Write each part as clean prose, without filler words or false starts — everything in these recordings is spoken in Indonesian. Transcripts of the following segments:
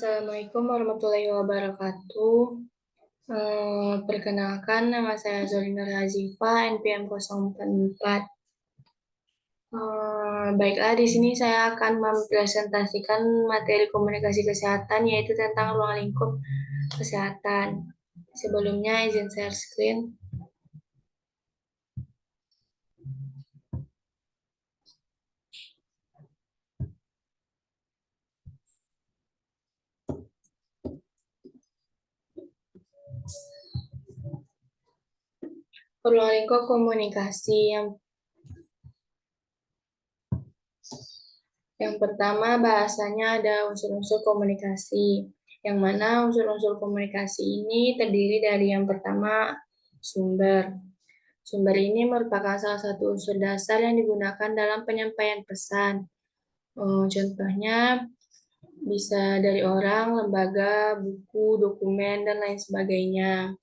Assalamualaikum warahmatullahi wabarakatuh. Perkenalkan, nama saya Zorinur Hazifa, NPM 044. Baiklah, di sini saya akan mempresentasikan materi komunikasi kesehatan, yaitu tentang ruang lingkup kesehatan. Sebelumnya, izin share screen. Ruang lingkup komunikasi yang pertama, bahasanya ada unsur-unsur komunikasi, yang mana unsur-unsur komunikasi ini terdiri dari yang pertama, sumber. Sumber ini merupakan salah satu unsur dasar yang digunakan dalam penyampaian pesan. Contohnya bisa dari orang, lembaga, buku, dokumen, dan lain sebagainya.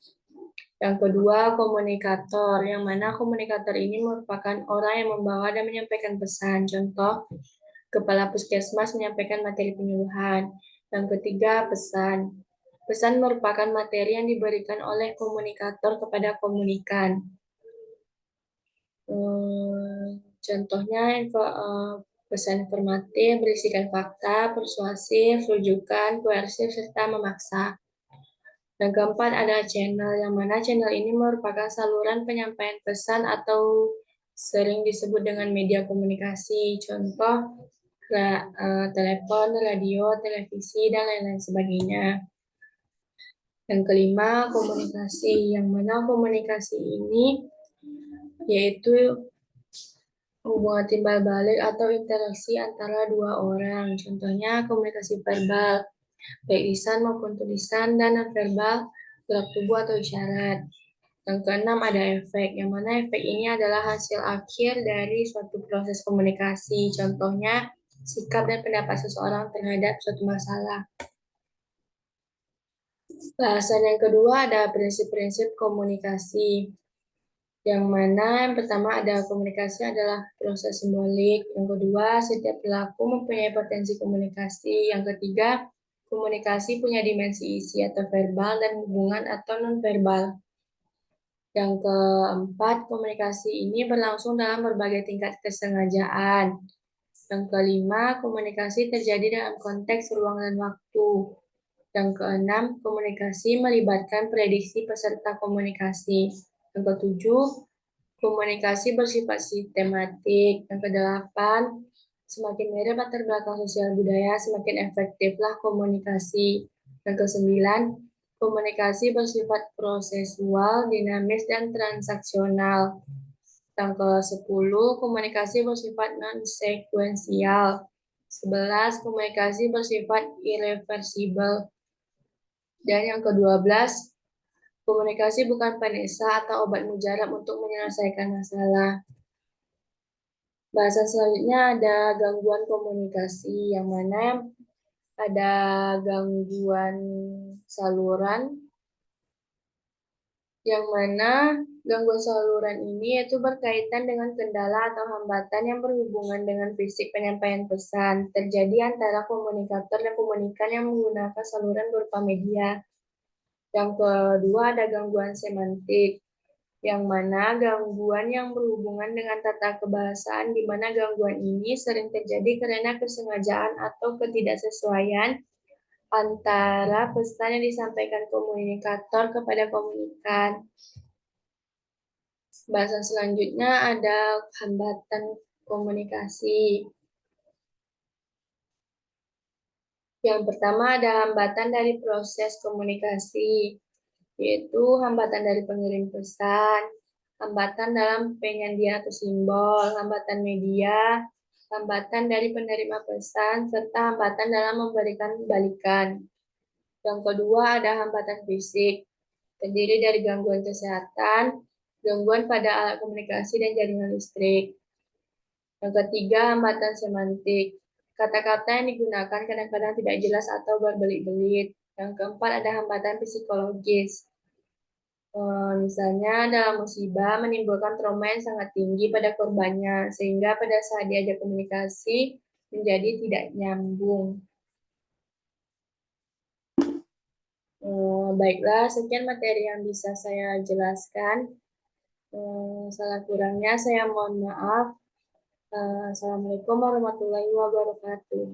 Yang kedua, komunikator, yang mana komunikator ini merupakan orang yang membawa dan menyampaikan pesan. Contoh, kepala puskesmas menyampaikan materi penyuluhan. Yang ketiga, pesan. Pesan merupakan materi yang diberikan oleh komunikator kepada komunikan. Contohnya, pesan informatif, berisikan fakta, persuasif, rujukan, koersif, serta memaksa. Yang keempat ada channel, yang mana channel ini merupakan saluran penyampaian pesan atau sering disebut dengan media komunikasi. Contoh, telepon, radio, televisi, dan lain-lain sebagainya. Yang kelima, komunikasi, yang mana komunikasi ini yaitu hubungan timbal balik atau interaksi antara dua orang. Contohnya komunikasi verbal, baik lisan maupun tulisan, dan non-verbal, gerak tubuh atau isyarat. Yang keenam ada efek, yang mana efek ini adalah hasil akhir dari suatu proses komunikasi. Contohnya sikap dan pendapat seseorang terhadap suatu masalah. Bahasan yang kedua ada prinsip-prinsip komunikasi. Yang mana yang pertama ada komunikasi adalah proses simbolik. Yang kedua, setiap perilaku mempunyai potensi komunikasi. Yang ketiga, komunikasi punya dimensi isi atau verbal dan hubungan atau non-verbal. Yang keempat, komunikasi ini berlangsung dalam berbagai tingkat kesengajaan. Yang kelima, komunikasi terjadi dalam konteks ruang dan waktu. Yang keenam, komunikasi melibatkan prediksi peserta komunikasi. Yang ketujuh, komunikasi bersifat sistematik. Yang kedelapan, semakin mirip latar belakang sosial budaya, semakin efektiflah komunikasi. Yang kesembilan, komunikasi bersifat prosesual, dinamis, dan transaksional. Yang ke-10, komunikasi bersifat non-sekuensial. 11, komunikasi bersifat irreversibel. Dan yang ke-12, komunikasi bukan panesa atau obat mujarab untuk menyelesaikan masalah. Bahasan selanjutnya ada gangguan komunikasi, yang mana ada gangguan saluran, yang mana gangguan saluran ini yaitu berkaitan dengan kendala atau hambatan yang berhubungan dengan fisik penyampaian pesan, terjadi antara komunikator dan komunikan yang menggunakan saluran berupa media. Yang kedua ada gangguan semantik, yang mana gangguan yang berhubungan dengan tata kebahasaan, di mana gangguan ini sering terjadi karena kesengajaan atau ketidaksesuaian antara pesan yang disampaikan komunikator kepada komunikan. Bahasan selanjutnya ada hambatan komunikasi. Yang pertama ada hambatan dari proses komunikasi, yaitu hambatan dari pengirim pesan, hambatan dalam penyandian atau simbol, hambatan media, hambatan dari penerima pesan, serta hambatan dalam memberikan balikan. Yang kedua ada hambatan fisik, terdiri dari gangguan kesehatan, gangguan pada alat komunikasi dan jaringan listrik. Yang ketiga, hambatan semantik. Kata-kata yang digunakan kadang-kadang tidak jelas atau berbelit-belit. Yang keempat, ada hambatan psikologis. Misalnya dalam musibah menimbulkan trauma yang sangat tinggi pada korbannya, sehingga pada saat diajak komunikasi menjadi tidak nyambung. Baiklah, sekian materi yang bisa saya jelaskan. Salah kurangnya saya mohon maaf. Assalamualaikum warahmatullahi wabarakatuh.